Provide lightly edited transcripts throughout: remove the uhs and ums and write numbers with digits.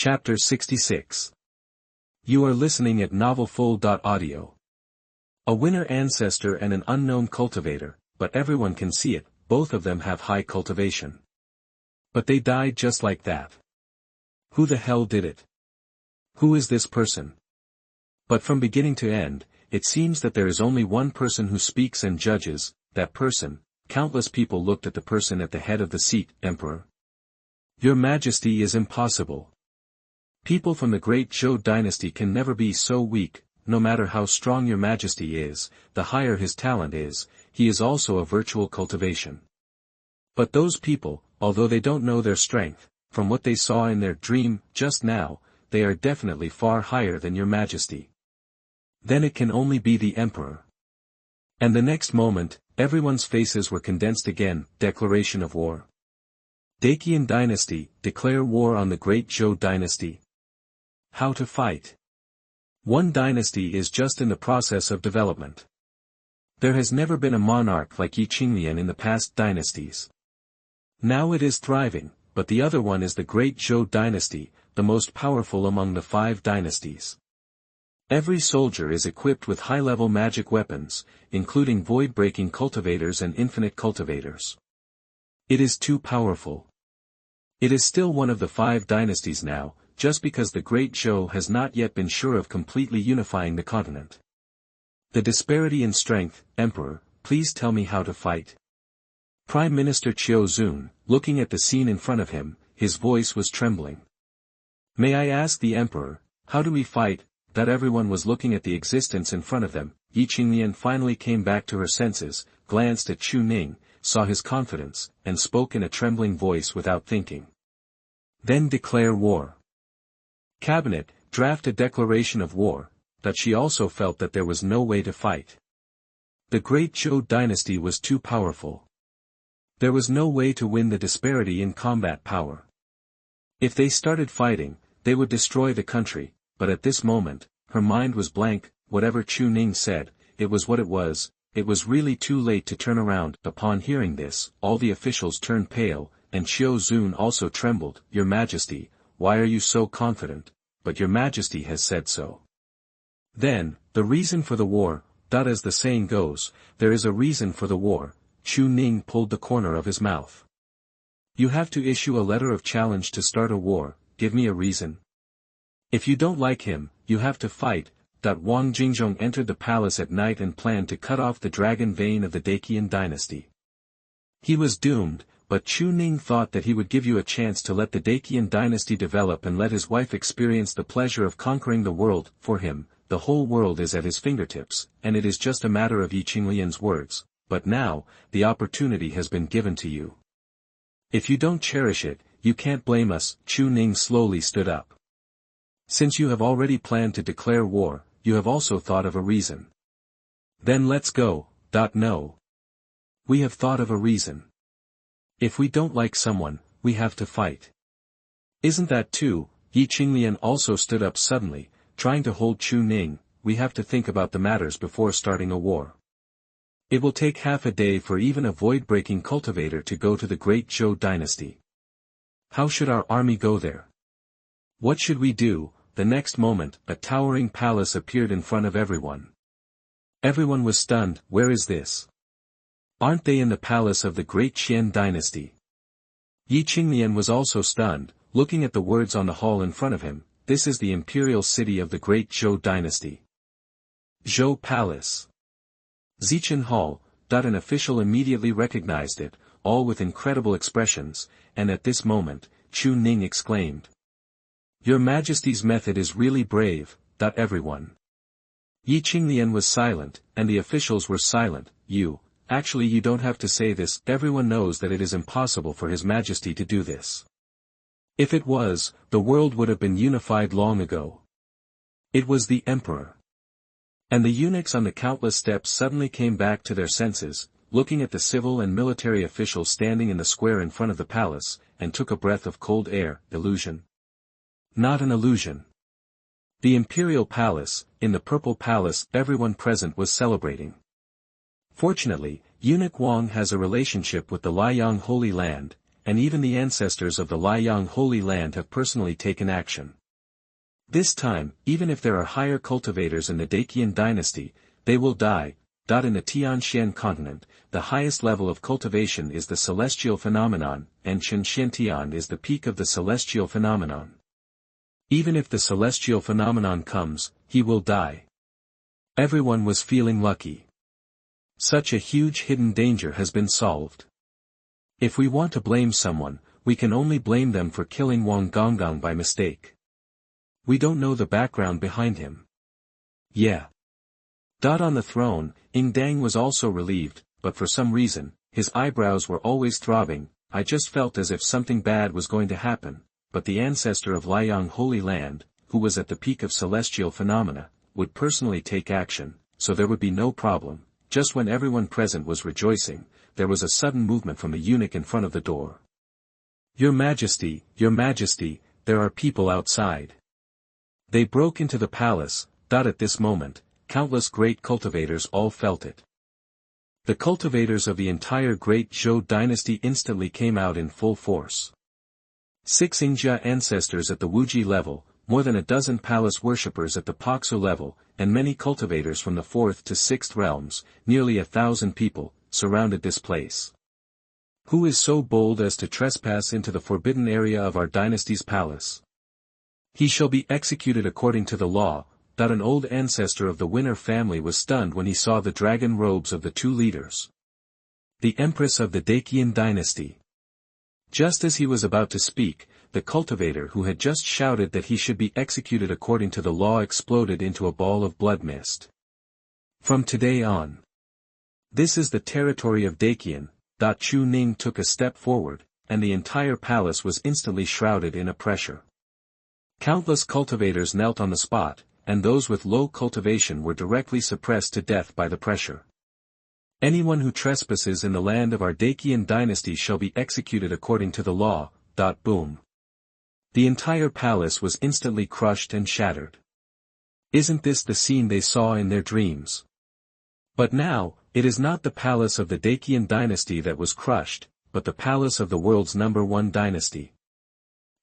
Chapter 66. You are listening at novelfull.audio. A winter ancestor and an unknown cultivator, but everyone can see it, both of them have high cultivation. But they died just like that. Who the hell did it? Who is this person? But from beginning to end, it seems that there is only one person who speaks and judges, that person. Countless people looked at the person at the head of the seat, Emperor. Your Majesty is impossible. People from the great Zhou dynasty can never be so weak. No matter how strong your Majesty is, the higher his talent is, he is also a virtual cultivation. But those people, although they don't know their strength, from what they saw in their dream, just now, they are definitely far higher than your Majesty. Then it can only be the Emperor. And the next moment, everyone's faces were condensed again. Declaration of war. Daqian Dynasty, declare war on the great Zhou dynasty. How to fight. One dynasty is just in the process of development. There has never been a monarch like Qinglian in the past dynasties. Now it is thriving, but the other one is the great Zhou dynasty, the most powerful among the 5 dynasties. Every soldier is equipped with high-level magic weapons, including void-breaking cultivators and infinite cultivators. It is too powerful. It is still one of the 5 dynasties now, just because the great Zhou has not yet been sure of completely unifying the continent. The disparity in strength. Emperor, please tell me how to fight. Prime Minister Qiu Zun, looking at the scene in front of him, his voice was trembling. May I ask the Emperor, how do we fight? That everyone was looking at the existence in front of them. Qinglian finally came back to her senses, glanced at Chu Ning, saw his confidence, and spoke in a trembling voice without thinking. Then declare war. Cabinet, draft a declaration of war, that she also felt that there was no way to fight. The great Zhou dynasty was too powerful. There was no way to win the disparity in combat power. If they started fighting, they would destroy the country, but at this moment, her mind was blank. Whatever Chu Ning said, it was what it was really too late to turn around. Upon hearing this, all the officials turned pale, and Qiu Zun also trembled. Your Majesty, why are you so confident? But your Majesty has said so. Then, the reason for the war. As the saying goes, there is a reason for the war. Chu Ning pulled the corner of his mouth. You have to issue a letter of challenge to start a war. Give me a reason. If you don't like him, you have to fight. Wang Jingzhong entered the palace at night and planned to cut off the dragon vein of the Daqian Dynasty. He was doomed, but Chu Ning thought that he would give you a chance to let the Daqian Dynasty develop and let his wife experience the pleasure of conquering the world. For him, the whole world is at his fingertips, and it is just a matter of Qinglian's words. But now, the opportunity has been given to you. If you don't cherish it, you can't blame us. Chu Ning slowly stood up. Since you have already planned to declare war, you have also thought of a reason. Then let's go. No. We have thought of a reason. If we don't like someone, we have to fight. Isn't that too? Qinglian also stood up suddenly, trying to hold Chu Ning. We have to think about the matters before starting a war. It will take half a day for even a void-breaking cultivator to go to the great Zhou dynasty. How should our army go there? What should we do? The next moment, a towering palace appeared in front of everyone. Everyone was stunned. Where is this? Aren't they in the palace of the great Qian dynasty? Qinglian was also stunned, looking at the words on the hall in front of him. This is the imperial city of the great Zhou dynasty. Zhou Palace. Zichen Hall. An official immediately recognized it, all with incredible expressions, and at this moment, Chu Ning exclaimed. Your Majesty's method is really brave. Everyone. Qinglian was silent, and the officials were silent. Actually you don't have to say this. Everyone knows that it is impossible for His Majesty to do this. If it was, the world would have been unified long ago. It was the Emperor. And the eunuchs on the countless steps suddenly came back to their senses, looking at the civil and military officials standing in the square in front of the palace, and took a breath of cold air. Illusion. Not an illusion. The imperial palace, in the purple palace, everyone present was celebrating. Fortunately, eunuch Wang has a relationship with the Liang Holy Land, and even the ancestors of the Liang Holy Land have personally taken action. This time, even if there are higher cultivators in the Daqian Dynasty, they will die. In the Tianxiang continent, the highest level of cultivation is the celestial phenomenon, and Qinglian is the peak of the celestial phenomenon. Even if the celestial phenomenon comes, he will die. Everyone was feeling lucky. Such a huge hidden danger has been solved. If we want to blame someone, we can only blame them for killing Wang Gonggong by mistake. We don't know the background behind him. Yeah. On the throne, Ying Dang was also relieved, but for some reason, his eyebrows were always throbbing. I just felt as if something bad was going to happen, but the ancestor of Liang Holy Land, who was at the peak of celestial phenomena, would personally take action, so there would be no problem. Just when everyone present was rejoicing, there was a sudden movement from the eunuch in front of the door. Your Majesty, there are people outside. They broke into the palace. At this moment, countless great cultivators all felt it. The cultivators of the entire great Zhou dynasty instantly came out in full force. 6 Yingjia ancestors at the Wuji level, more than a dozen palace worshippers at the Paksu level, and many cultivators from the 4th to 6th realms, nearly 1,000 people, surrounded this place. Who is so bold as to trespass into the forbidden area of our dynasty's palace? He shall be executed according to the law. An old ancestor of the Winner family was stunned when he saw the dragon robes of the 2 leaders. The Empress of the Daqian Dynasty. Just as he was about to speak, the cultivator who had just shouted that he should be executed according to the law exploded into a ball of blood mist. From today on, this is the territory of Daqian. Chu Ning took a step forward, and the entire palace was instantly shrouded in a pressure. Countless cultivators knelt on the spot, and those with low cultivation were directly suppressed to death by the pressure. Anyone who trespasses in the land of our Daqian dynasty shall be executed according to the law. Boom. The entire palace was instantly crushed and shattered. Isn't this the scene they saw in their dreams? But now, it is not the palace of the Daqian dynasty that was crushed, but the palace of the world's #1 dynasty.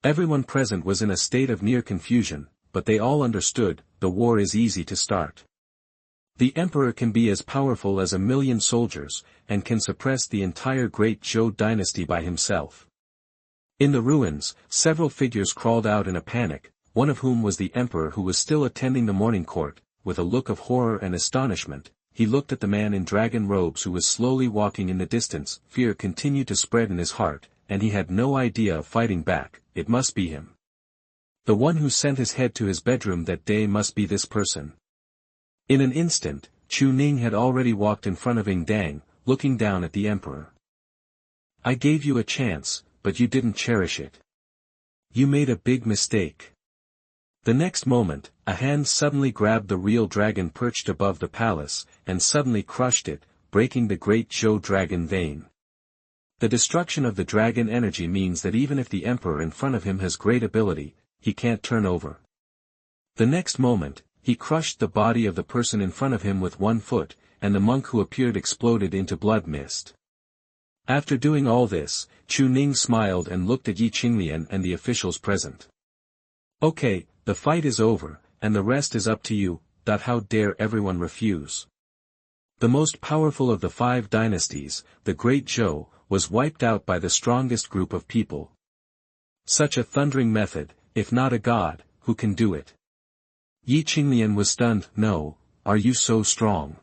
Everyone present was in a state of near confusion, but they all understood, the war is easy to start. The emperor can be as powerful as 1,000,000 soldiers, and can suppress the entire great Zhou dynasty by himself. In the ruins, several figures crawled out in a panic, one of whom was the emperor who was still attending the morning court. With a look of horror and astonishment, he looked at the man in dragon robes who was slowly walking in the distance. Fear continued to spread in his heart, and he had no idea of fighting back. It must be him. The one who sent his head to his bedroom that day must be this person. In an instant, Chu Ning had already walked in front of Ying Dang, looking down at the emperor. I gave you a chance, but you didn't cherish it. You made a big mistake. The next moment, a hand suddenly grabbed the real dragon perched above the palace, and suddenly crushed it, breaking the great Zhou dragon vein. The destruction of the dragon energy means that even if the emperor in front of him has great ability, he can't turn over. The next moment, he crushed the body of the person in front of him with 1 foot, and the monk who appeared exploded into blood mist. After doing all this, Chu Ning smiled and looked at Qinglian and the officials present. Okay, the fight is over, and the rest is up to you. How dare everyone refuse? The most powerful of the 5 dynasties, the Great Zhou, was wiped out by the strongest group of people. Such a thundering method, if not a god, who can do it? Qinglian was stunned. No, are you so strong?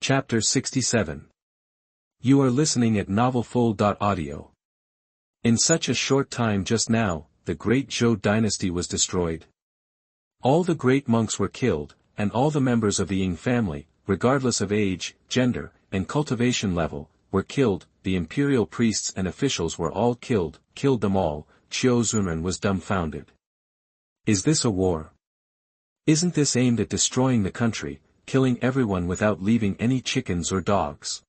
Chapter 67. You are listening at novelfull.audio. In such a short time just now, the great Zhou dynasty was destroyed. All the great monks were killed, and all the members of the Ying family, regardless of age, gender, and cultivation level, were killed. The imperial priests and officials were all killed them all. Qiu Zunren was dumbfounded. Is this a war? Isn't this aimed at destroying the country, killing everyone without leaving any chickens or dogs?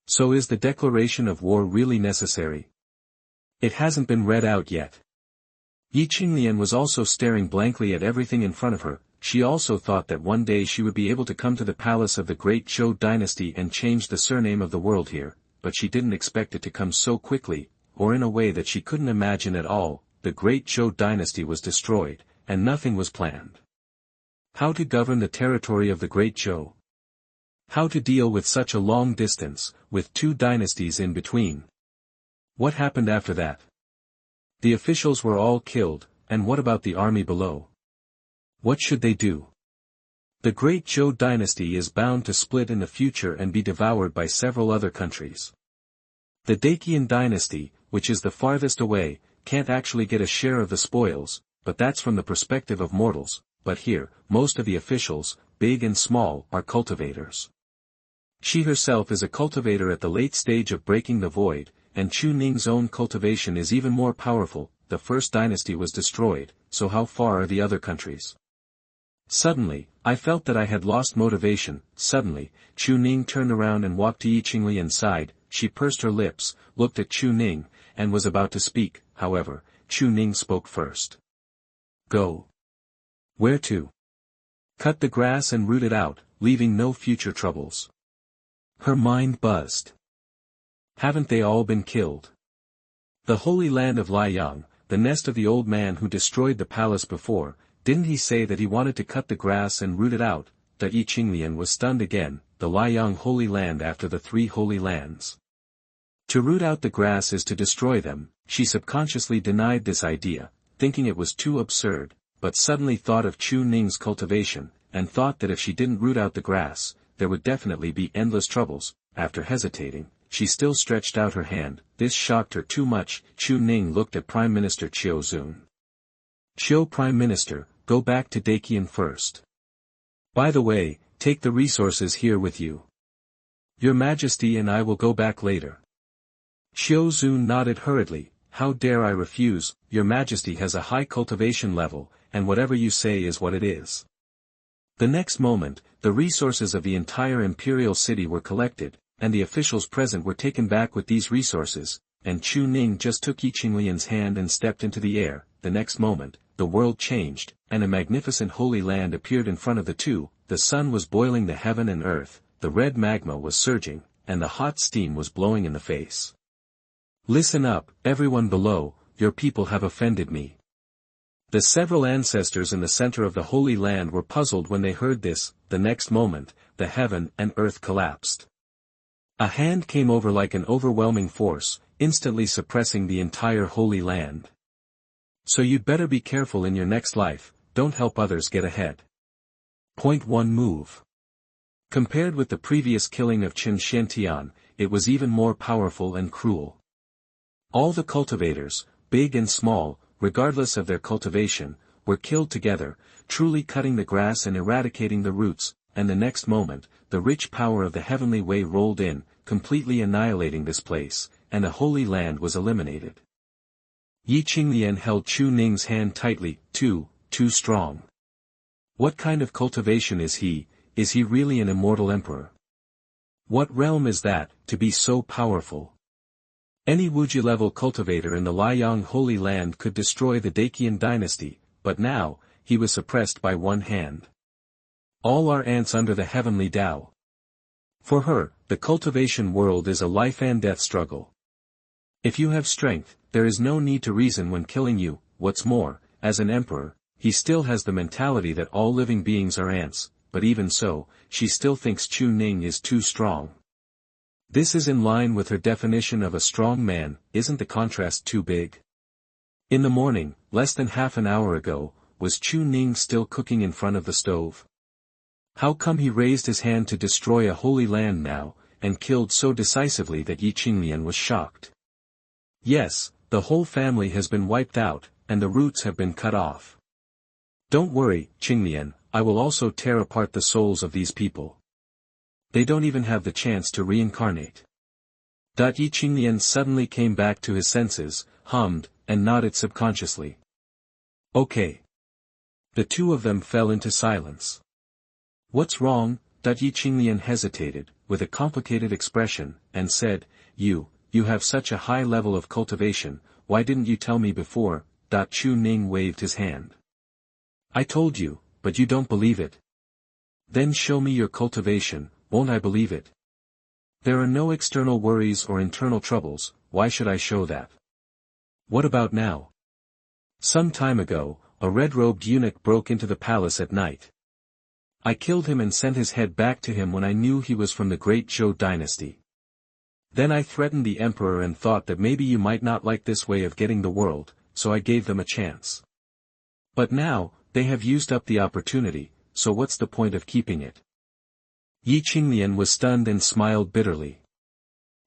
So is the declaration of war really necessary? It hasn't been read out yet. Qinglian was also staring blankly at everything in front of her. She also thought that one day she would be able to come to the palace of the great Zhou dynasty and change the surname of the world here, but she didn't expect it to come so quickly. or in a way that she couldn't imagine at all, the great Zhou dynasty was destroyed, and nothing was planned. How to govern the territory of the great Zhou? How to deal with such a long distance, with two dynasties in between? What happened after that? The officials were all killed, and what about the army below? What should they do? The great Zhou dynasty is bound to split in the future and be devoured by several other countries. The Daqian Dynasty, which is the farthest away, can't actually get a share of the spoils, but that's from the perspective of mortals, but here, most of the officials, big and small, are cultivators. She herself is a cultivator at the late stage of breaking the void, and Chu Ning's own cultivation is even more powerful. The first dynasty was destroyed, so how far are the other countries? Suddenly, I felt that I had lost motivation. Suddenly, Chu Ning turned around and walked to Qinglian's side. She pursed her lips, looked at Chu Ning, and was about to speak. However, Chu Ning spoke first. Go. Where to? Cut the grass and root it out, leaving no future troubles. Her mind buzzed. Haven't they all been killed? The holy land of Liang, the nest of the old man who destroyed the palace before, didn't he say that he wanted to cut the grass and root it out? Qinglian was stunned again. The Liang holy land after the three holy lands. To root out the grass is to destroy them. She subconsciously denied this idea, thinking it was too absurd, but suddenly thought of Chu Ning's cultivation, and thought that if she didn't root out the grass, there would definitely be endless troubles. After hesitating, she still stretched out her hand. This shocked her too much. Chu Ning looked at Prime Minister Qiu Zun. Qiu Prime Minister, go back to Daqian first. By the way, take the resources here with you. Your Majesty and I will go back later. Qiu Zun nodded hurriedly. How dare I refuse? Your Majesty has a high cultivation level, and whatever you say is what it is. The next moment, the resources of the entire imperial city were collected, and the officials present were taken back with these resources, and Chu Ning just took Qinglian's hand and stepped into the air. The next moment, the world changed, and a magnificent holy land appeared in front of the two. The sun was boiling the heaven and earth, the red magma was surging, and the hot steam was blowing in the face. Listen up, everyone below, your people have offended me. The several ancestors in the center of the Holy Land were puzzled when they heard this. The next moment, the heaven and earth collapsed. A hand came over like an overwhelming force, instantly suppressing the entire Holy Land. So you'd better be careful in your next life, don't help others get ahead. Point 1 Move. Compared with the previous killing of Tianxiang, it was even more powerful and cruel. All the cultivators, big and small, regardless of their cultivation, were killed together, truly cutting the grass and eradicating the roots, and the next moment, the rich power of the heavenly way rolled in, completely annihilating this place, and the Holy Land was eliminated. Qinglian held Chu Ning's hand tightly. Too strong. What kind of cultivation is he? Is he really an immortal emperor? What realm is that, to be so powerful? Any Wuji-level cultivator in the Liang Holy Land could destroy the Daqian Dynasty, but now, he was suppressed by one hand. All are ants under the heavenly Tao. For her, the cultivation world is a life and death struggle. If you have strength, there is no need to reason when killing you. What's more, as an emperor, he still has the mentality that all living beings are ants, but even so, she still thinks Chu Ning is too strong. This is in line with her definition of a strong man. Isn't the contrast too big? In the morning, less than half an hour ago, was Chu Ning still cooking in front of the stove? How come he raised his hand to destroy a holy land now, and killed so decisively that Qinglian was shocked? Yes, the whole family has been wiped out, and the roots have been cut off. Don't worry, Qinglian, I will also tear apart the souls of these people. They don't even have the chance to reincarnate. Qinglian suddenly came back to his senses, hummed, and nodded subconsciously. Okay. The two of them fell into silence. What's wrong? Qinglian hesitated, with a complicated expression, and said, You have such a high level of cultivation, why didn't you tell me before? Chu Ning waved his hand. I told you, but you don't believe it. Then show me your cultivation. Won't I believe it? There are no external worries or internal troubles, why should I show that? What about now? Some time ago, a red-robed eunuch broke into the palace at night. I killed him and sent his head back to him when I knew he was from the great Zhou dynasty. Then I threatened the emperor and thought that maybe you might not like this way of getting the world, so I gave them a chance. But now, they have used up the opportunity, so what's the point of keeping it? Qinglian was stunned and smiled bitterly.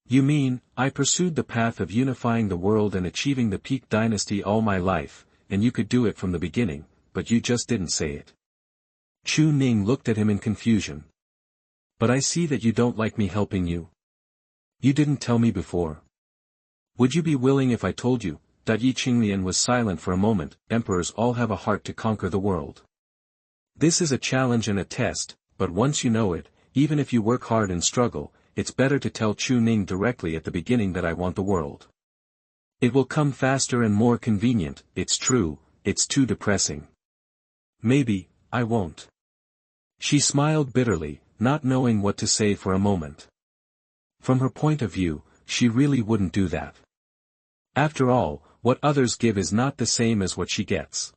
You mean, I pursued the path of unifying the world and achieving the peak dynasty all my life, and you could do it from the beginning, but you just didn't say it. Chu Ning looked at him in confusion. But I see that you don't like me helping you. You didn't tell me before. Would you be willing if I told you? Qinglian was silent for a moment. Emperors all have a heart to conquer the world. This is a challenge and a test, but once you know it, even if you work hard and struggle, it's better to tell Chu Ning directly at the beginning that I want the world. It will come faster and more convenient. It's true, it's too depressing. Maybe, I won't. She smiled bitterly, not knowing what to say for a moment. From her point of view, she really wouldn't do that. After all, what others give is not the same as what she gets.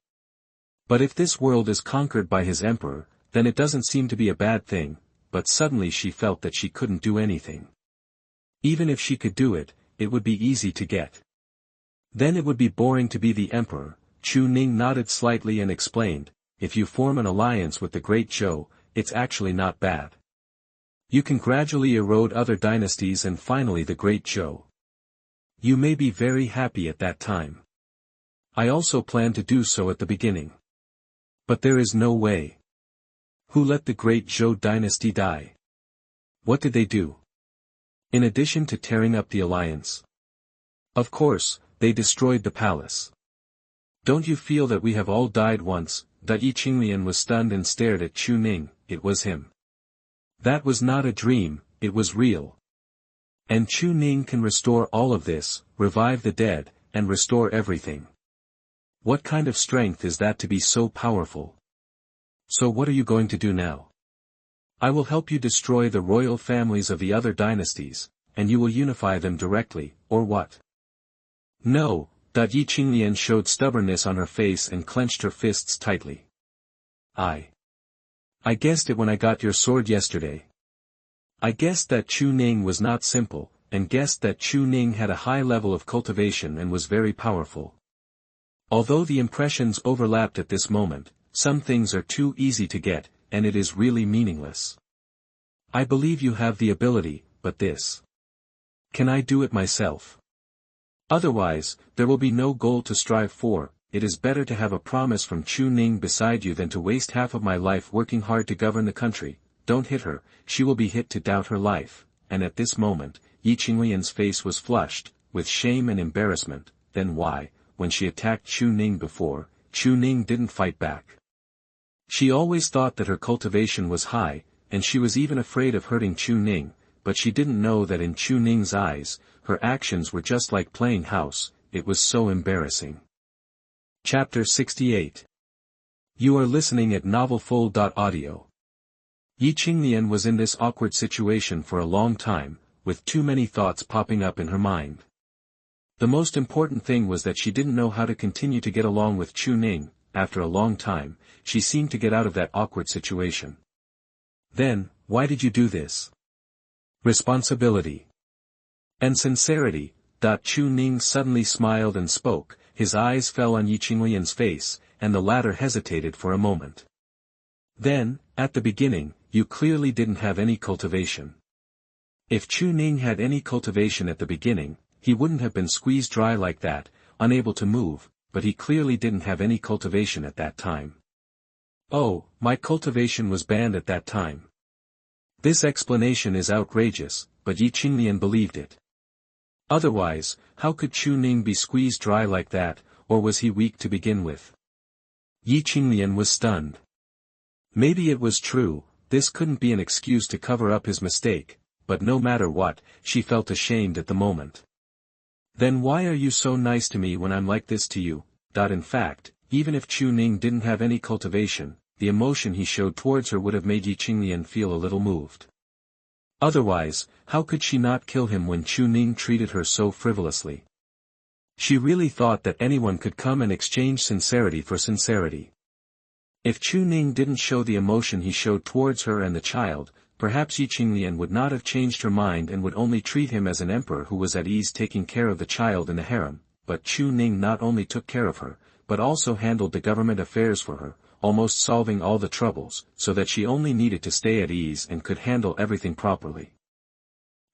But if this world is conquered by his emperor, then it doesn't seem to be a bad thing, but suddenly she felt that she couldn't do anything. Even if she could do it, it would be easy to get. Then it would be boring to be the emperor. Chu Ning nodded slightly and explained, if you form an alliance with the great Zhou, it's actually not bad. You can gradually erode other dynasties and finally the great Zhou. You may be very happy at that time. I also plan to do so at the beginning. But there is no way. Who let the great Zhou dynasty die? What did they do? In addition to tearing up the alliance. Of course, they destroyed the palace. Don't you feel that we have all died once? Qinglian was stunned and stared at Chu Ning. It was him. That was not a dream, it was real. And Chu Ning can restore all of this, revive the dead, and restore everything. What kind of strength is that to be so powerful? So what are you going to do now? I will help you destroy the royal families of the other dynasties, and you will unify them directly, or what? No, Qinglian showed stubbornness on her face and clenched her fists tightly. I guessed it when I got your sword yesterday. I guessed that Chu Ning was not simple, and guessed that Chu Ning had a high level of cultivation and was very powerful. Although the impressions overlapped at this moment, some things are too easy to get, and it is really meaningless. I believe you have the ability, but this. Can I do it myself? Otherwise, there will be no goal to strive for. It is better to have a promise from Chu Ning beside you than to waste half of my life working hard to govern the country. Don't hit her, she will be hit to doubt her life. And at this moment, Qinglian's face was flushed, with shame and embarrassment. Then why, when she attacked Chu Ning before, Chu Ning didn't fight back? She always thought that her cultivation was high, and she was even afraid of hurting Chu Ning, but she didn't know that in Chu Ning's eyes, her actions were just like playing house. It was so embarrassing. Chapter 68. You are listening at novelfull.audio. Qinglian was in this awkward situation for a long time, with too many thoughts popping up in her mind. The most important thing was that she didn't know how to continue to get along with Chu Ning. After a long time, she seemed to get out of that awkward situation. Then, why did you do this? Responsibility. And sincerity. Chu Ning suddenly smiled and spoke. His eyes fell on Qinglian's face, and the latter hesitated for a moment. Then, at the beginning, you clearly didn't have any cultivation. If Chu Ning had any cultivation at the beginning, he wouldn't have been squeezed dry like that, unable to move, but he clearly didn't have any cultivation at that time. Oh, my cultivation was banned at that time. This explanation is outrageous, but Qinglian believed it. Otherwise, how could Chu Ning be squeezed dry like that, or was he weak to begin with? Qinglian was stunned. Maybe it was true, this couldn't be an excuse to cover up his mistake, but no matter what, she felt ashamed at the moment. Then why are you so nice to me when I'm like this to you? In fact, even if Chu Ning didn't have any cultivation, the emotion he showed towards her would have made Qinglian feel a little moved. Otherwise, how could she not kill him when Chu Ning treated her so frivolously? She really thought that anyone could come and exchange sincerity for sincerity. If Chu Ning didn't show the emotion he showed towards her and the child, perhaps Qinglian would not have changed her mind and would only treat him as an emperor who was at ease taking care of the child in the harem, but Chu Ning not only took care of her, but also handled the government affairs for her, almost solving all the troubles, so that she only needed to stay at ease and could handle everything properly.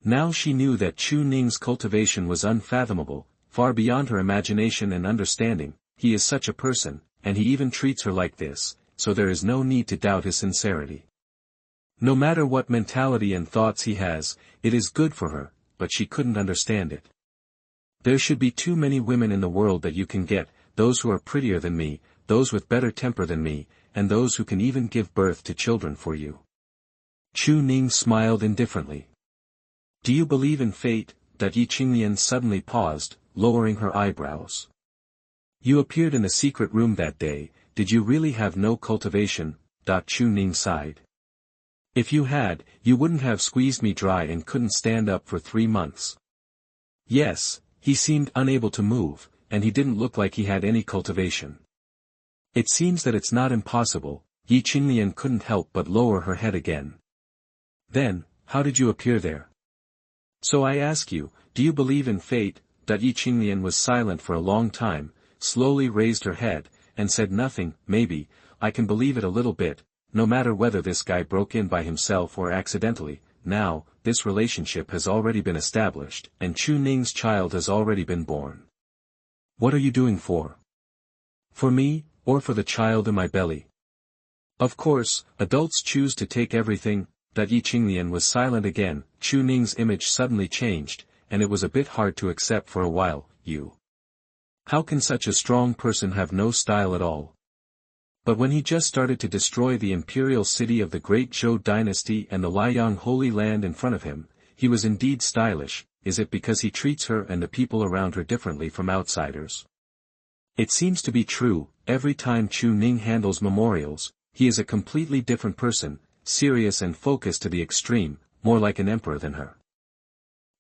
Now she knew that Chu Ning's cultivation was unfathomable, far beyond her imagination and understanding. He is such a person, and he even treats her like this, so there is no need to doubt his sincerity. No matter what mentality and thoughts he has, it is good for her, but she couldn't understand it. There should be too many women in the world that you can get, those who are prettier than me, those with better temper than me, and those who can even give birth to children for you. Chu Ning smiled indifferently. Do you believe in fate? Qinglian suddenly paused, lowering her eyebrows. You appeared in the secret room that day, did you really have no cultivation? Chu Ning sighed. If you had, you wouldn't have squeezed me dry and couldn't stand up for 3 months. Yes, he seemed unable to move, and he didn't look like he had any cultivation. It seems that it's not impossible. Qinglian couldn't help but lower her head again. Then, how did you appear there? So I ask you, do you believe in fate? Qinglian was silent for a long time, slowly raised her head, and said nothing. Maybe, I can believe it a little bit, no matter whether this guy broke in by himself or accidentally. Now, this relationship has already been established, and Chu Ning's child has already been born. What are you doing for? For me, or for the child in my belly? Of course, adults choose to take everything. Qinglian was silent again. Chu Ning's image suddenly changed, and it was a bit hard to accept for a while. You. How can such a strong person have no style at all? But when he just started to destroy the imperial city of the great Zhou dynasty and the Liang Holy Land in front of him, he was indeed stylish. Is it because he treats her and the people around her differently from outsiders? It seems to be true. Every time Chu Ning handles memorials, he is a completely different person, serious and focused to the extreme, more like an emperor than her.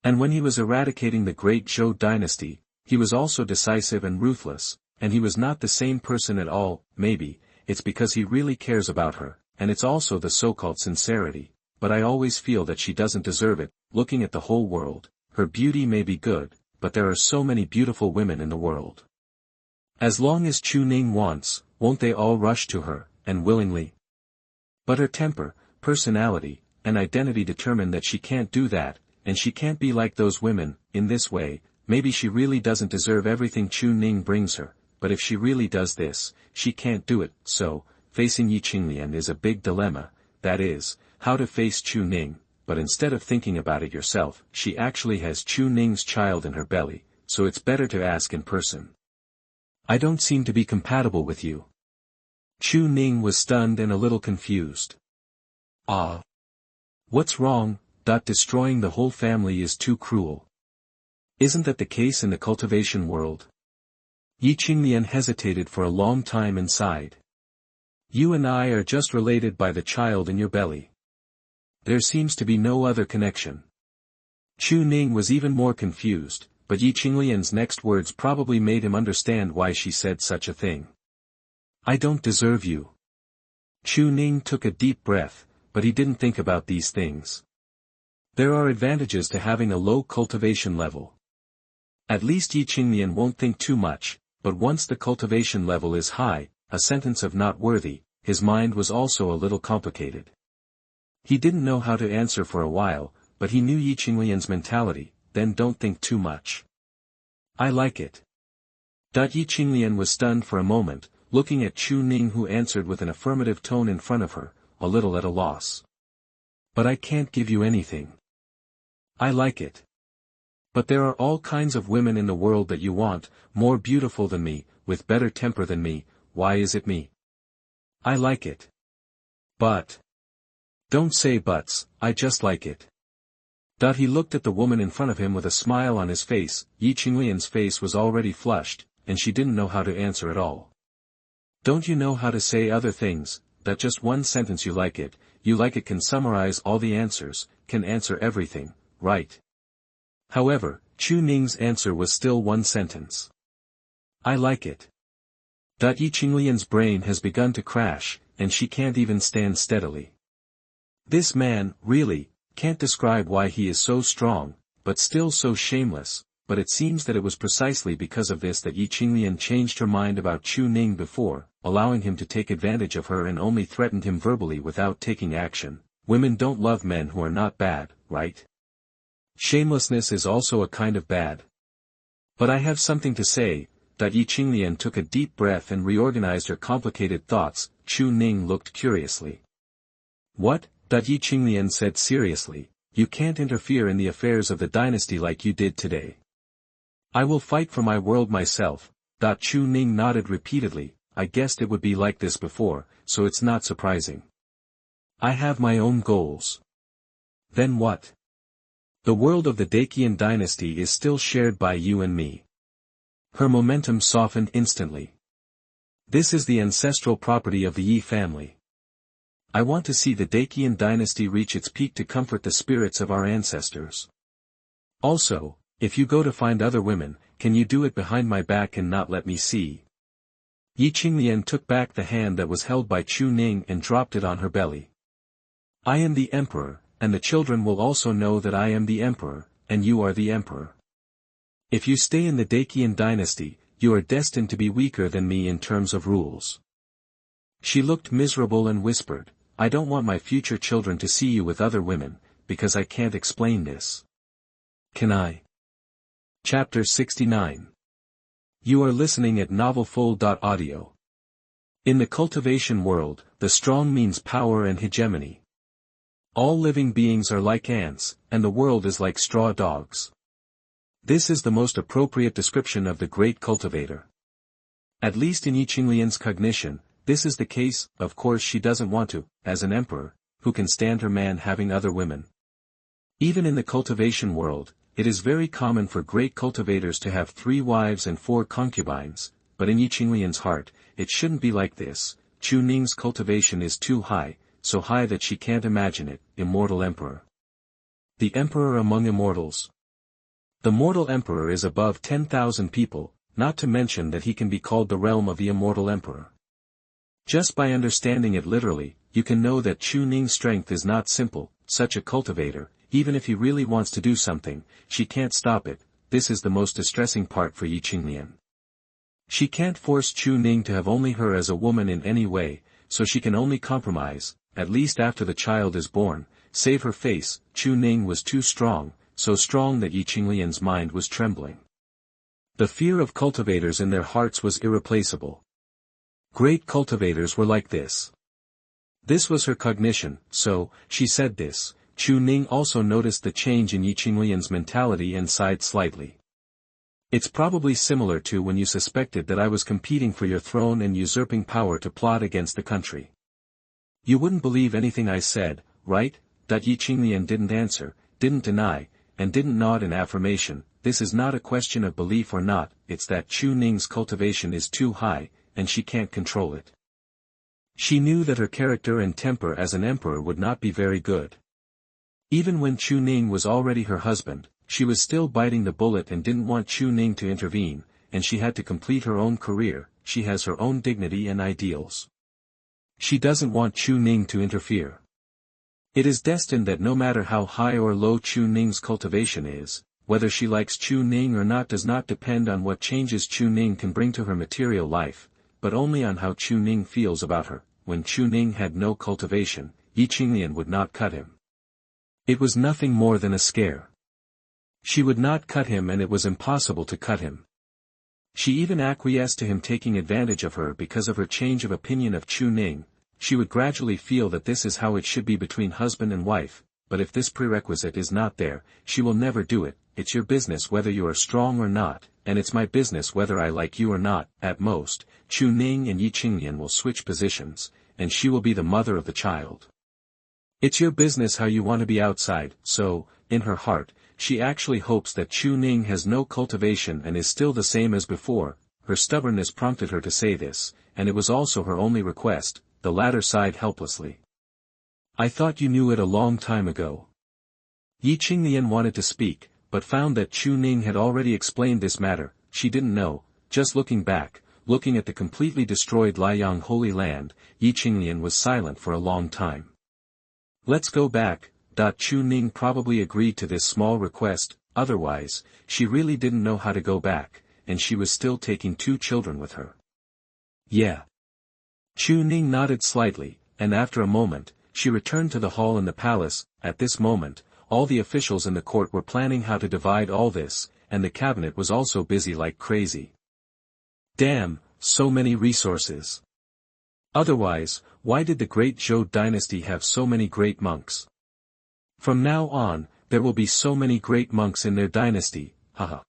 And when he was eradicating the great Zhou dynasty, he was also decisive and ruthless, and he was not the same person at all. Maybe, it's because he really cares about her, and it's also the so-called sincerity, but I always feel that she doesn't deserve it. Looking at the whole world, her beauty may be good, but there are so many beautiful women in the world. As long as Chu Ning wants, won't they all rush to her, and willingly? But her temper, personality, and identity determine that she can't do that, and she can't be like those women. In this way, maybe she really doesn't deserve everything Chu Ning brings her, but if she really does this, she can't do it. So, facing Qinglian is a big dilemma, that is, how to face Chu Ning, but instead of thinking about it yourself, she actually has Chu Ning's child in her belly, so it's better to ask in person. I don't seem to be compatible with you. Chu Ning was stunned and a little confused. Ah. What's wrong? Destroying the whole family is too cruel. Isn't that the case in the cultivation world? Qinglian hesitated for a long time and sighed. You and I are just related by the child in your belly. There seems to be no other connection. Chu Ning was even more confused, but Qinglian's next words probably made him understand why she said such a thing. I don't deserve you. Chu Ning took a deep breath, but he didn't think about these things. There are advantages to having a low cultivation level. At least Qinglian won't think too much, but once the cultivation level is high, a sentence of not worthy, his mind was also a little complicated. He didn't know how to answer for a while, but he knew Qinglian's mentality. Then don't think too much. I like it. Qinglian was stunned for a moment, looking at Chu Ning, who answered with an affirmative tone in front of her, a little at a loss. But I can't give you anything. I like it. But there are all kinds of women in the world that you want, more beautiful than me, with better temper than me. Why is it me? I like it. But. Don't say buts, I just like it. He looked at the woman in front of him with a smile on his face. Qinglian's face was already flushed, and she didn't know how to answer at all. Don't you know how to say other things? That just one sentence you like it can summarize all the answers, can answer everything, right? However, Chu Ning's answer was still one sentence. I like it. Qinglian's brain has begun to crash, and she can't even stand steadily. This man, really, can't describe why he is so strong, but still so shameless, but it seems that it was precisely because of this that Qinglian changed her mind about Chu Ning before, allowing him to take advantage of her and only threatened him verbally without taking action. Women don't love men who are not bad, right? Shamelessness is also a kind of bad. But I have something to say. Qinglian took a deep breath and reorganized her complicated thoughts. Chu Ning looked curiously. What? Qinglian said seriously, you can't interfere in the affairs of the dynasty like you did today. I will fight for my world myself. Chu Ning nodded repeatedly, I guessed it would be like this before, so it's not surprising. I have my own goals. Then what? The world of the Daqian Dynasty is still shared by you and me. Her momentum softened instantly. This is the ancestral property of the Yi family. I want to see the Daqian Dynasty reach its peak to comfort the spirits of our ancestors. Also, if you go to find other women, can you do it behind my back and not let me see? Qinglian took back the hand that was held by Chu Ning and dropped it on her belly. I am the Emperor, and the children will also know that I am the Emperor, and you are the Emperor. If you stay in the Daqian Dynasty, you are destined to be weaker than me in terms of rules. She looked miserable and whispered, I don't want my future children to see you with other women, because I can't explain this. Can I? Chapter 69. You are listening at NaVoFull.audio. In the cultivation world, the strong means power and hegemony. All living beings are like ants, and the world is like straw dogs. This is the most appropriate description of the great cultivator. At least in Qinglian's cognition, this is the case. Of course she doesn't want to, as an emperor, who can stand her man having other women. Even in the cultivation world, it is very common for great cultivators to have 3 wives and 4 concubines, but in Qinglian's heart, it shouldn't be like this. Chu Ning's cultivation is too high, so high that she can't imagine it. Immortal Emperor. The Emperor among immortals. The mortal emperor is above 10,000 people, not to mention that he can be called the realm of the Immortal Emperor. Just by understanding it literally, you can know that Chu Ning's strength is not simple. Such a cultivator, even if he really wants to do something, she can't stop it. This is the most distressing part for Qinglian. She can't force Chu Ning to have only her as a woman in any way, so she can only compromise, at least after the child is born, save her face. Chu Ning was too strong, so strong that Qinglian's mind was trembling. The fear of cultivators in their hearts was irreplaceable. Great cultivators were like this. This was her cognition, so, she said this. Chu Ning also noticed the change in Qinglian's mentality and sighed slightly. It's probably similar to when you suspected that I was competing for your throne and usurping power to plot against the country. You wouldn't believe anything I said, right? Qinglian didn't answer, didn't deny, and didn't nod in affirmation. This is not a question of belief or not, it's that Chu Ning's cultivation is too high, and she can't control it. She knew that her character and temper as an emperor would not be very good. Even when Chu Ning was already her husband, she was still biting the bullet and didn't want Chu Ning to intervene, and she had to complete her own career. She has her own dignity and ideals. She doesn't want Chu Ning to interfere. It is destined that no matter how high or low Chu Ning's cultivation is, whether she likes Chu Ning or not does not depend on what changes Chu Ning can bring to her material life, but only on how Chu Ning feels about her. When Chu Ning had no cultivation, Qinglian would not cut him. It was nothing more than a scare. She would not cut him, and it was impossible to cut him. She even acquiesced to him taking advantage of her because of her change of opinion of Chu Ning. She would gradually feel that this is how it should be between husband and wife, but if this prerequisite is not there, she will never do it. It's your business whether you are strong or not, and it's my business whether I like you or not. At most, Chu Ning and Qinglian will switch positions, and she will be the mother of the child. It's your business how you want to be outside. So, in her heart, she actually hopes that Chu Ning has no cultivation and is still the same as before. Her stubbornness prompted her to say this, and it was also her only request. The latter sighed helplessly. I thought you knew it a long time ago. Qinglian wanted to speak, but found that Chu Ning had already explained this matter. She didn't know. Just looking back, looking at the completely destroyed Liang Holy Land, Qinglian was silent for a long time. Let's go back. Chu Ning probably agreed to this small request, otherwise, she really didn't know how to go back, and she was still taking 2 children with her. Yeah. Chu Ning nodded slightly, and after a moment, she returned to the hall in the palace. At this moment, all the officials in the court were planning how to divide all this, and the cabinet was also busy like crazy. Damn, so many resources. Otherwise, why did the great Zhou dynasty have so many great monks? From now on, there will be so many great monks in their dynasty, haha.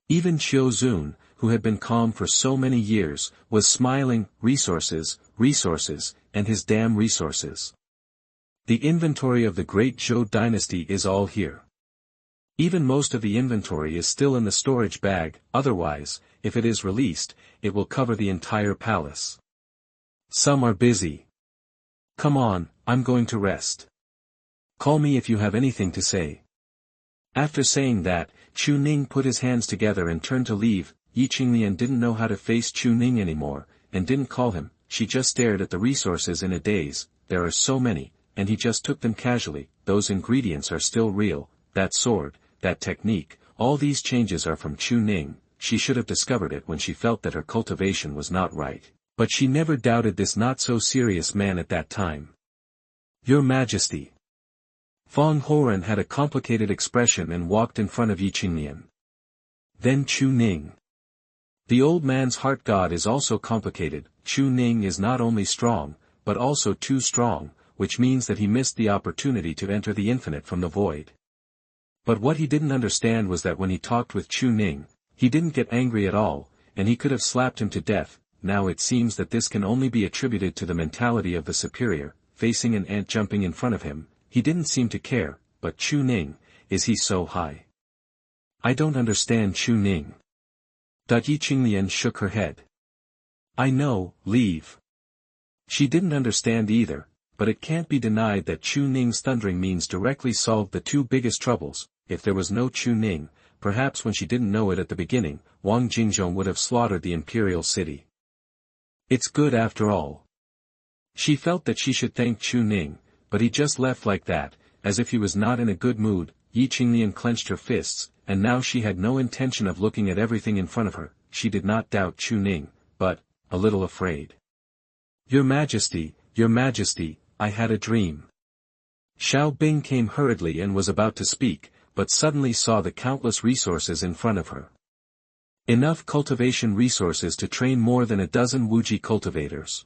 Even Qiu Zun, who had been calm for so many years, was smiling. Resources, resources, and his damn resources. The inventory of the great Zhou dynasty is all here. Even most of the inventory is still in the storage bag, otherwise, if it is released, it will cover the entire palace. Some are busy. Come on, I'm going to rest. Call me if you have anything to say. After saying that, Chu Ning put his hands together and turned to leave. Qinglian didn't know how to face Chu Ning anymore, and didn't call him. She just stared at the resources in a daze. There are so many, and he just took them casually. Those ingredients are still real. That sword, that technique, all these changes are from Chu Ning. She should have discovered it when she felt that her cultivation was not right. But she never doubted this not-so-serious man at that time. Your Majesty. Fong Horan had a complicated expression and walked in front of Qinglian. Then Chu Ning. The old man's heart god is also complicated. Chu Ning is not only strong, but also too strong, which means that he missed the opportunity to enter the infinite from the void. But what he didn't understand was that when he talked with Chu Ning, he didn't get angry at all, and he could have slapped him to death. Now it seems that this can only be attributed to the mentality of the superior. Facing an ant jumping in front of him, he didn't seem to care. But Chu Ning, is he so high? I don't understand Chu Ning. Qinglian shook her head. I know, leave. She didn't understand either, but it can't be denied that Chu Ning's thundering means directly solved the 2 biggest troubles. If there was no Chu Ning, perhaps when she didn't know it at the beginning, Wang Jingzhong would have slaughtered the imperial city. It's good after all. She felt that she should thank Chu Ning, but he just left like that, as if he was not in a good mood. Qinglian clenched her fists, and now she had no intention of looking at everything in front of her. She did not doubt Chu Ning, but, a little afraid. Your Majesty, I had a dream. Xiao Bing came hurriedly and was about to speak, but suddenly saw the countless resources in front of her. Enough cultivation resources to train more than a dozen Wuji cultivators.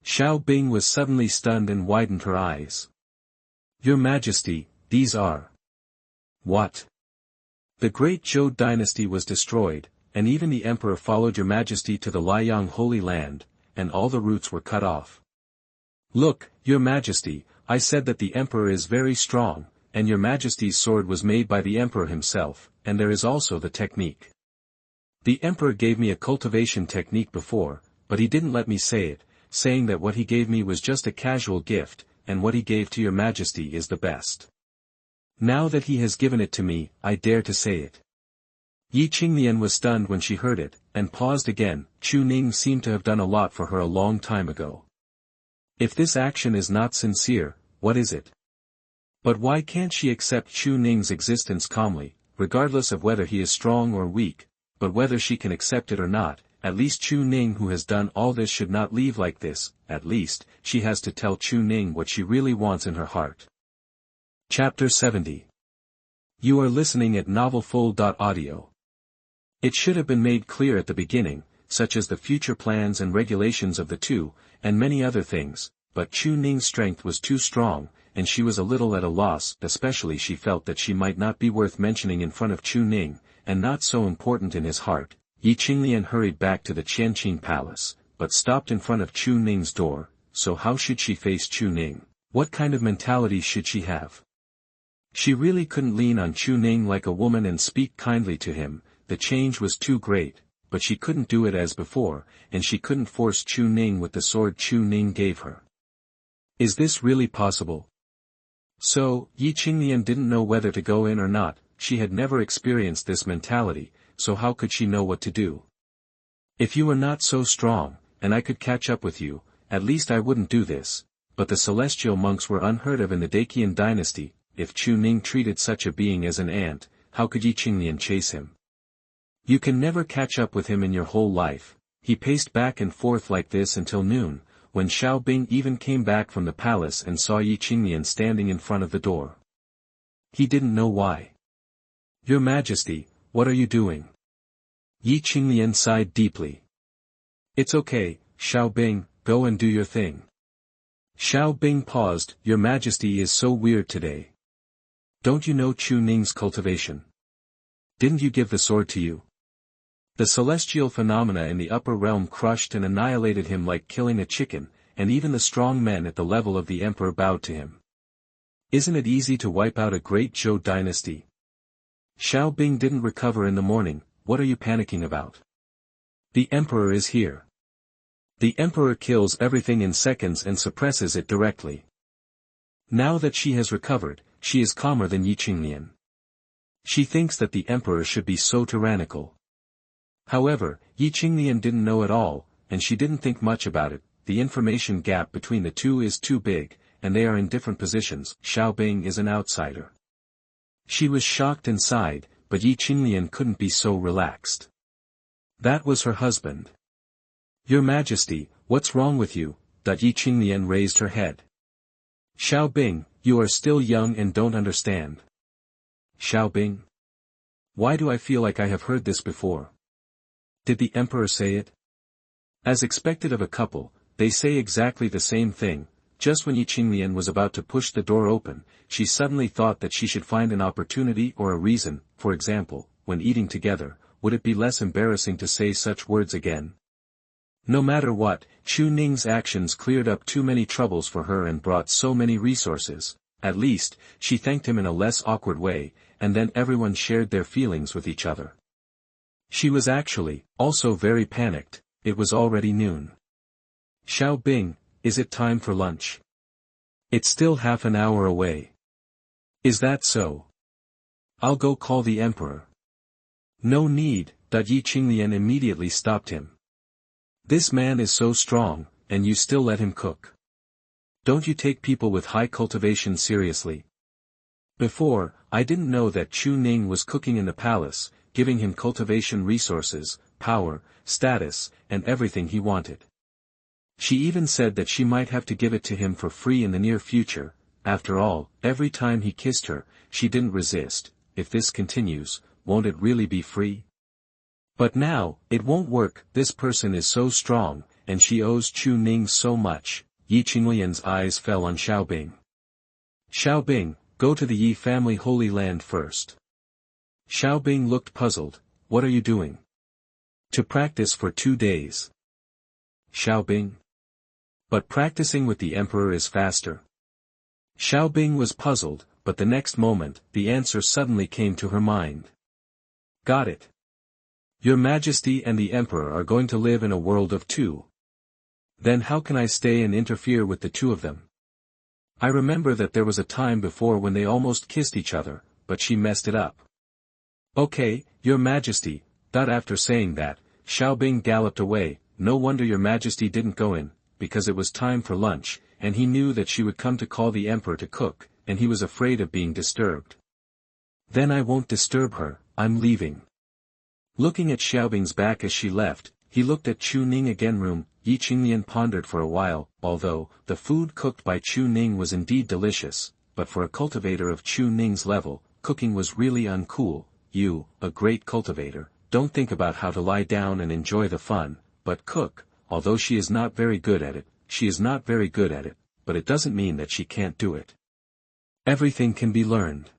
Xiao Bing was suddenly stunned and widened her eyes. Your Majesty, these are... What? The great Zhou dynasty was destroyed, and even the emperor followed your Majesty to the Liang Holy Land, and all the roots were cut off. Look, your Majesty, I said that the emperor is very strong, and your Majesty's sword was made by the emperor himself, and there is also the technique. The emperor gave me a cultivation technique before, but he didn't let me say it, saying that what he gave me was just a casual gift, and what he gave to your Majesty is the best. Now that he has given it to me, I dare to say it. Qinglian was stunned when she heard it, and paused again. Chu Ning seemed to have done a lot for her a long time ago. If this action is not sincere, what is it? But why can't she accept Chu Ning's existence calmly, regardless of whether he is strong or weak? But whether she can accept it or not, at least Chu Ning who has done all this should not leave like this. At least, she has to tell Chu Ning what she really wants in her heart. Chapter 70. You are listening at novelfull.audio. It should have been made clear at the beginning, such as the future plans and regulations of the 2, and many other things, but Chu Ning's strength was too strong, and she was a little at a loss. Especially she felt that she might not be worth mentioning in front of Chu Ning, and not so important in his heart. Qinglian hurried back to the Tianxiang palace, but stopped in front of Chu Ning's door. So how should she face Chu Ning? What kind of mentality should she have? She really couldn't lean on Chu Ning like a woman and speak kindly to him. The change was too great, but she couldn't do it as before, and she couldn't force Chu Ning with the sword Chu Ning gave her. Is this really possible? So, Qinglian didn't know whether to go in or not. she had never experienced this mentality, so how could she know what to do? If you were not so strong, and I could catch up with you, at least I wouldn't do this. But the celestial monks were unheard of in the Daqian Dynasty. If Chu Ning treated such a being as an ant, how could Qinglian chase him? You can never catch up with him in your whole life. He paced back and forth like this until noon, when Xiao Bing even came back from the palace and saw Qinglian standing in front of the door. He didn't know why. Your Majesty, what are you doing? Qinglian sighed deeply. It's okay, Xiao Bing, go and do your thing. Xiao Bing paused. Your Majesty is so weird today. Don't you know Chu Ning's cultivation? Didn't you give the sword to you? The celestial phenomena in the upper realm crushed and annihilated him like killing a chicken, and even the strong men at the level of the emperor bowed to him. Isn't it easy to wipe out a great Zhou dynasty? Xiao Bing didn't recover in the morning. What are you panicking about? The emperor is here. The emperor kills everything in seconds and suppresses it directly. Now that she has recovered, she is calmer than Qinglian. She thinks that the emperor should be so tyrannical. However, Qinglian didn't know at all, and she didn't think much about it. The information gap between the two is too big, and they are in different positions. Xiao Bing is an outsider. She was shocked and sighed, but Qinglian couldn't be so relaxed. That was her husband. Your Majesty, what's wrong with you? Qinglian raised her head. Xiao Bing, you are still young and don't understand. Xiao Bing? Why do I feel like I have heard this before? Did the emperor say it? As expected of a couple, they say exactly the same thing. Just when Qinglian was about to push the door open, she suddenly thought that she should find an opportunity or a reason. For example, when eating together, would it be less embarrassing to say such words again? No matter what, Chu Ning's actions cleared up too many troubles for her and brought so many resources. At least, she thanked him in a less awkward way, and then everyone shared their feelings with each other. She was actually, also very panicked. It was already noon. Xiao Bing, is it time for lunch? It's still half an hour away. Is that so? I'll go call the emperor. No need, Qinglian immediately stopped him. This man is so strong, and you still let him cook. Don't you take people with high cultivation seriously? Before, I didn't know that Chu Ning was cooking in the palace, giving him cultivation resources, power, status, and everything he wanted. She even said that she might have to give it to him for free in the near future. After all, every time he kissed her, she didn't resist. If this continues, won't it really be free? But now, it won't work. This person is so strong, and she owes Chu Ning so much. Qinglian's eyes fell on Xiao Bing. Xiao Bing, go to the Yi family holy land first. Xiao Bing looked puzzled. What are you doing? To practice for 2 days. Xiao Bing. But practicing with the emperor is faster. Xiao Bing was puzzled, but the next moment, the answer suddenly came to her mind. Got it. Your Majesty and the Emperor are going to live in a world of two. Then how can I stay and interfere with the two of them? I remember that there was a time before when they almost kissed each other, but she messed it up. Okay, Your Majesty. After saying that, Xiao Bing galloped away. No wonder Your Majesty didn't go in, because it was time for lunch, and he knew that she would come to call the Emperor to cook, and he was afraid of being disturbed. Then I won't disturb her, I'm leaving. Looking at Xiao Bing's back as she left, he looked at Chu Ning again. Qinglian pondered for a while. Although the food cooked by Chu Ning was indeed delicious, but for a cultivator of Chu Ning's level, cooking was really uncool. You, a great cultivator, don't think about how to lie down and enjoy the fun, but cook. Although she is not very good at it, but it doesn't mean that she can't do it. Everything can be learned.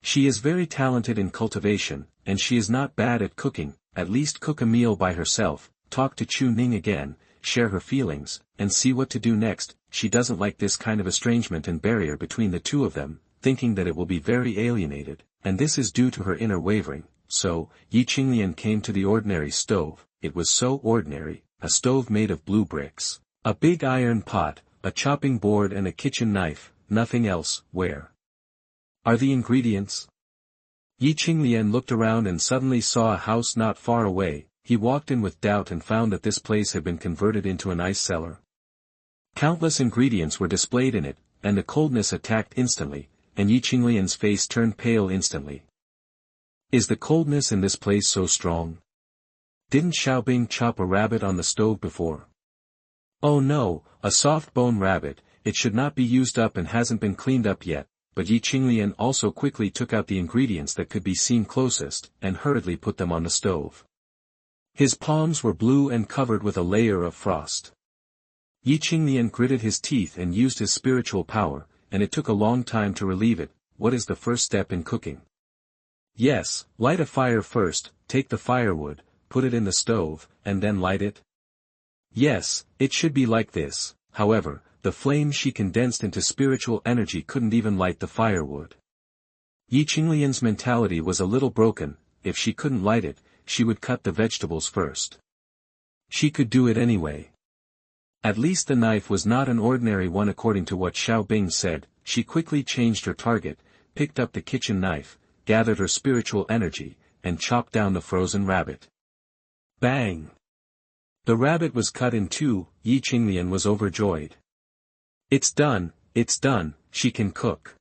She is very talented in cultivation, and she is not bad at cooking. At least cook a meal by herself, talk to Chu Ning again, share her feelings, and see what to do next. She doesn't like this kind of estrangement and barrier between the two of them, thinking that it will be very alienated, and this is due to her inner wavering. So, Qinglian came to the ordinary stove. It was so ordinary, a stove made of blue bricks, a big iron pot, a chopping board and a kitchen knife, nothing else. Where are the ingredients? Yi Qinglian looked around and suddenly saw a house not far away. He walked in with doubt and found that this place had been converted into an ice cellar. Countless ingredients were displayed in it, and the coldness attacked instantly, and Yi Qinglian's face turned pale instantly. Is the coldness in this place so strong? Didn't Xiaobing chop a rabbit on the stove before? Oh no, a soft bone rabbit, it should not be used up and hasn't been cleaned up yet, but Yi Qinglian also quickly took out the ingredients that could be seen closest, and hurriedly put them on the stove. His palms were blue and covered with a layer of frost. Yi Qinglian gritted his teeth and used his spiritual power, and it took a long time to relieve it. What is the first step in cooking? Yes, light a fire first, take the firewood, put it in the stove, and then light it? Yes, it should be like this. However, the flame she condensed into spiritual energy couldn't even light the firewood. Yi Qinglian's mentality was a little broken. If she couldn't light it, she would cut the vegetables first. She could do it anyway. At least the knife was not an ordinary one according to what Xiaobing said. She quickly changed her target, picked up the kitchen knife, gathered her spiritual energy, and chopped down the frozen rabbit. Bang! The rabbit was cut in two. Yi Qinglian was overjoyed. It's done, she can cook.